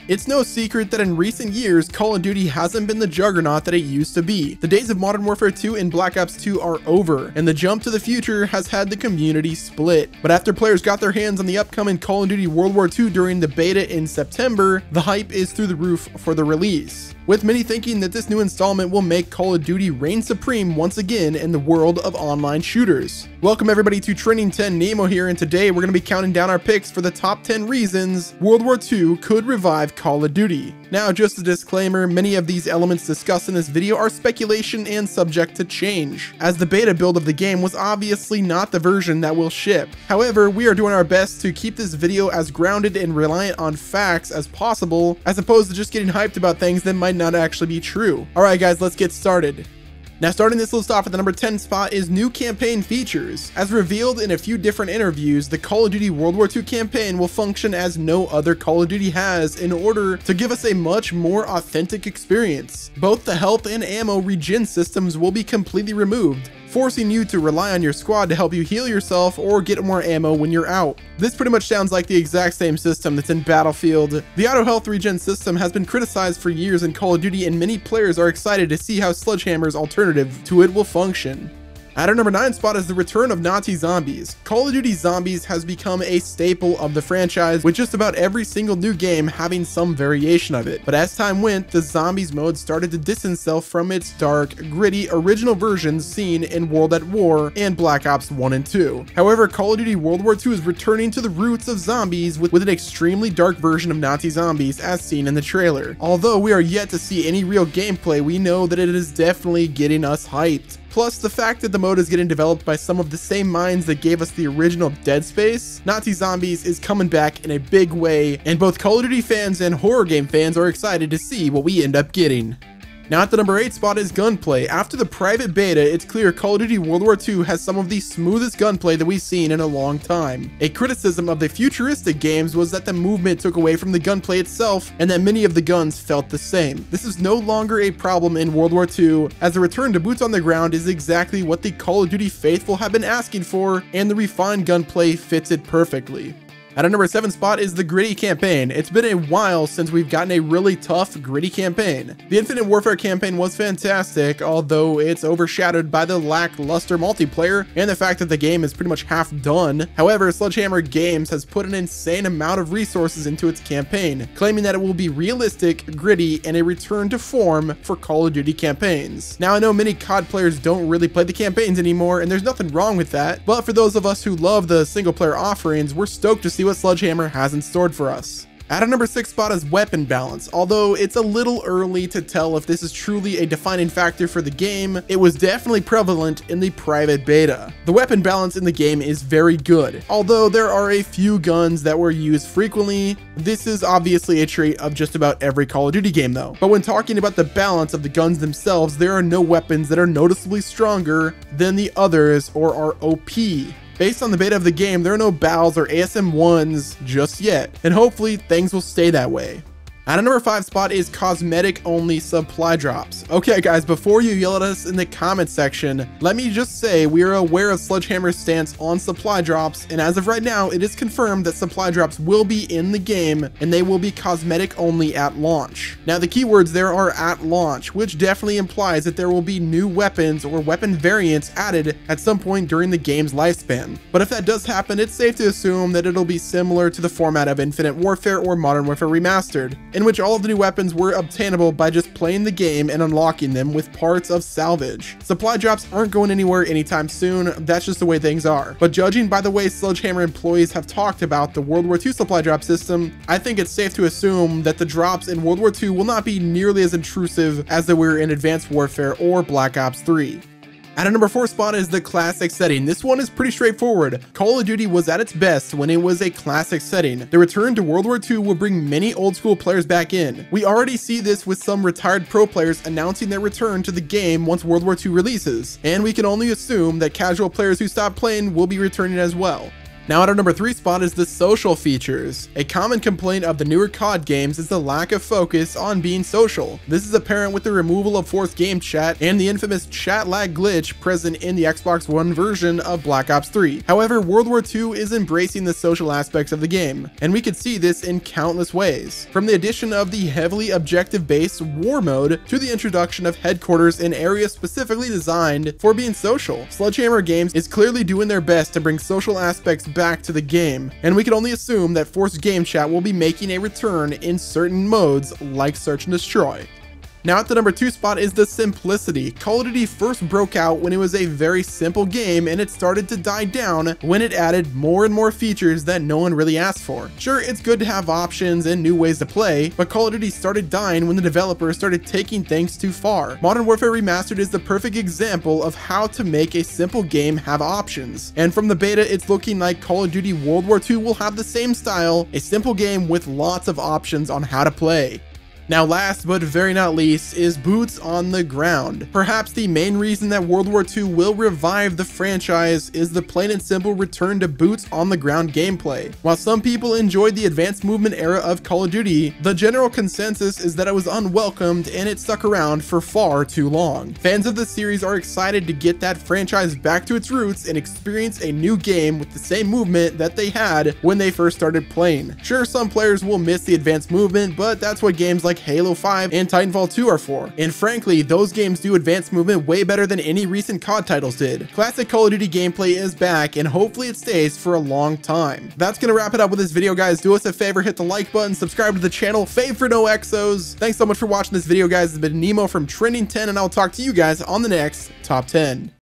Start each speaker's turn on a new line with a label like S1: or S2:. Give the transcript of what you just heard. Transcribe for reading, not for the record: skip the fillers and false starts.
S1: It's no secret that in recent years, Call of Duty hasn't been the juggernaut that it used to be. The days of Modern Warfare 2 and Black Ops 2 are over, and the jump to the future has had the community split. But after players got their hands on the upcoming Call of Duty World War II during the beta in September, the hype is through the roof for the release, with many thinking that this new installment will make Call of Duty reign supreme once again in the world of online shooters. Welcome everybody to Trending 10, Nemo here, and today we're going to be counting down our picks for the top 10 reasons World War II could revive Call of Duty. Now, just a disclaimer, many of these elements discussed in this video are speculation and subject to change, as the beta build of the game was obviously not the version that will ship. However, we are doing our best to keep this video as grounded and reliant on facts as possible, as opposed to just getting hyped about things that might not actually be true. Alright guys, let's get started. Now, starting this list off at the number 10 spot is new campaign features. As revealed in a few different interviews, the Call of Duty World War II campaign will function as no other Call of Duty has in order to give us a much more authentic experience. Both the health and ammo regen systems will be completely removed, forcing you to rely on your squad to help you heal yourself or get more ammo when you're out. This pretty much sounds like the exact same system that's in Battlefield. The auto health regen system has been criticized for years in Call of Duty, and many players are excited to see how Sledgehammer's alternative to it will function. At our number 9 spot is the return of Nazi zombies. Call of Duty Zombies has become a staple of the franchise, with just about every single new game having some variation of it. But as time went, the zombies mode started to distance itself from its dark, gritty original versions seen in World at War and Black Ops 1 and 2. However, Call of Duty World War II is returning to the roots of zombies with an extremely dark version of Nazi zombies as seen in the trailer. Although we are yet to see any real gameplay, we know that it is definitely getting us hyped. Plus, the fact that the mode is getting developed by some of the same minds that gave us the original Dead Space, Nazi Zombies is coming back in a big way, and both Call of Duty fans and horror game fans are excited to see what we end up getting. Now at the number 8 spot is gunplay. After the private beta, it's clear Call of Duty World War II has some of the smoothest gunplay that we've seen in a long time. A criticism of the futuristic games was that the movement took away from the gunplay itself, and that many of the guns felt the same. This is no longer a problem in World War II, as the return to boots on the ground is exactly what the Call of Duty faithful have been asking for, and the refined gunplay fits it perfectly. At our number 7 spot is the gritty campaign. It's been a while since we've gotten a really tough, gritty campaign. The Infinite Warfare campaign was fantastic, although it's overshadowed by the lackluster multiplayer and the fact that the game is pretty much half done. However, Sledgehammer Games has put an insane amount of resources into its campaign, claiming that it will be realistic, gritty, and a return to form for Call of Duty campaigns. Now, I know many COD players don't really play the campaigns anymore, and there's nothing wrong with that, but for those of us who love the single player offerings, we're stoked to see what Sledgehammer has in store for us. At our number 6 spot is weapon balance. Although it's a little early to tell if this is truly a defining factor for the game, it was definitely prevalent in the private beta. The weapon balance in the game is very good, although there are a few guns that were used frequently. This is obviously a trait of just about every Call of Duty game though. But when talking about the balance of the guns themselves, there are no weapons that are noticeably stronger than the others or are OP. Based on the beta of the game, there are no BALs or ASM-1s just yet, and hopefully things will stay that way. At a number 5 spot is cosmetic only supply drops. Okay guys, before you yell at us in the comment section, let me just say we are aware of Sledgehammer's stance on supply drops, and as of right now, it is confirmed that supply drops will be in the game and they will be cosmetic only at launch. Now the keywords there are at launch, which definitely implies that there will be new weapons or weapon variants added at some point during the game's lifespan. But if that does happen, it's safe to assume that it'll be similar to the format of Infinite Warfare or Modern Warfare Remastered, in which all of the new weapons were obtainable by just playing the game and unlocking them with parts of salvage. Supply drops aren't going anywhere anytime soon, that's just the way things are. But judging by the way Sledgehammer employees have talked about the World War II supply drop system, I think it's safe to assume that the drops in World War II will not be nearly as intrusive as they were in Advanced Warfare or Black Ops 3. At a number 4 spot is the classic setting. This one is pretty straightforward. Call of Duty was at its best when it was a classic setting. The return to World War II will bring many old school players back in. We already see this with some retired pro players announcing their return to the game once World War II releases, and we can only assume that casual players who stopped playing will be returning as well. Now at our number 3 spot is the social features. A common complaint of the newer COD games is the lack of focus on being social. This is apparent with the removal of forced game chat and the infamous chat lag glitch present in the Xbox One version of Black Ops 3. However, World War II is embracing the social aspects of the game, and we could see this in countless ways. From the addition of the heavily objective-based war mode to the introduction of headquarters in areas specifically designed for being social. Sledgehammer Games is clearly doing their best to bring social aspects back to the game, and we can only assume that forced game chat will be making a return in certain modes like Search and Destroy. Now at the number 2 spot is the simplicity. Call of Duty first broke out when it was a very simple game, and it started to die down when it added more and more features that no one really asked for. Sure, it's good to have options and new ways to play, but Call of Duty started dying when the developers started taking things too far. Modern Warfare Remastered is the perfect example of how to make a simple game have options. And from the beta, it's looking like Call of Duty World War II will have the same style, a simple game with lots of options on how to play. Now last but very not least is boots on the ground. Perhaps the main reason that World War II will revive the franchise is the plain and simple return to boots on the ground gameplay. While some people enjoyed the advanced movement era of Call of Duty, the general consensus is that it was unwelcomed and it stuck around for far too long. Fans of the series are excited to get that franchise back to its roots and experience a new game with the same movement that they had when they first started playing. Sure, some players will miss the advanced movement, but that's what games like Halo 5 and Titanfall 2 are for. And frankly, those games do advanced movement way better than any recent COD titles did. Classic Call of Duty gameplay is back, and hopefully it stays for a long time. That's gonna wrap it up with this video, guys. Do us a favor, hit the like button, subscribe to the channel, fave for no exos. Thanks so much for watching this video, guys. It's been Nemo from Trending10, and I'll talk to you guys on the next Top 10.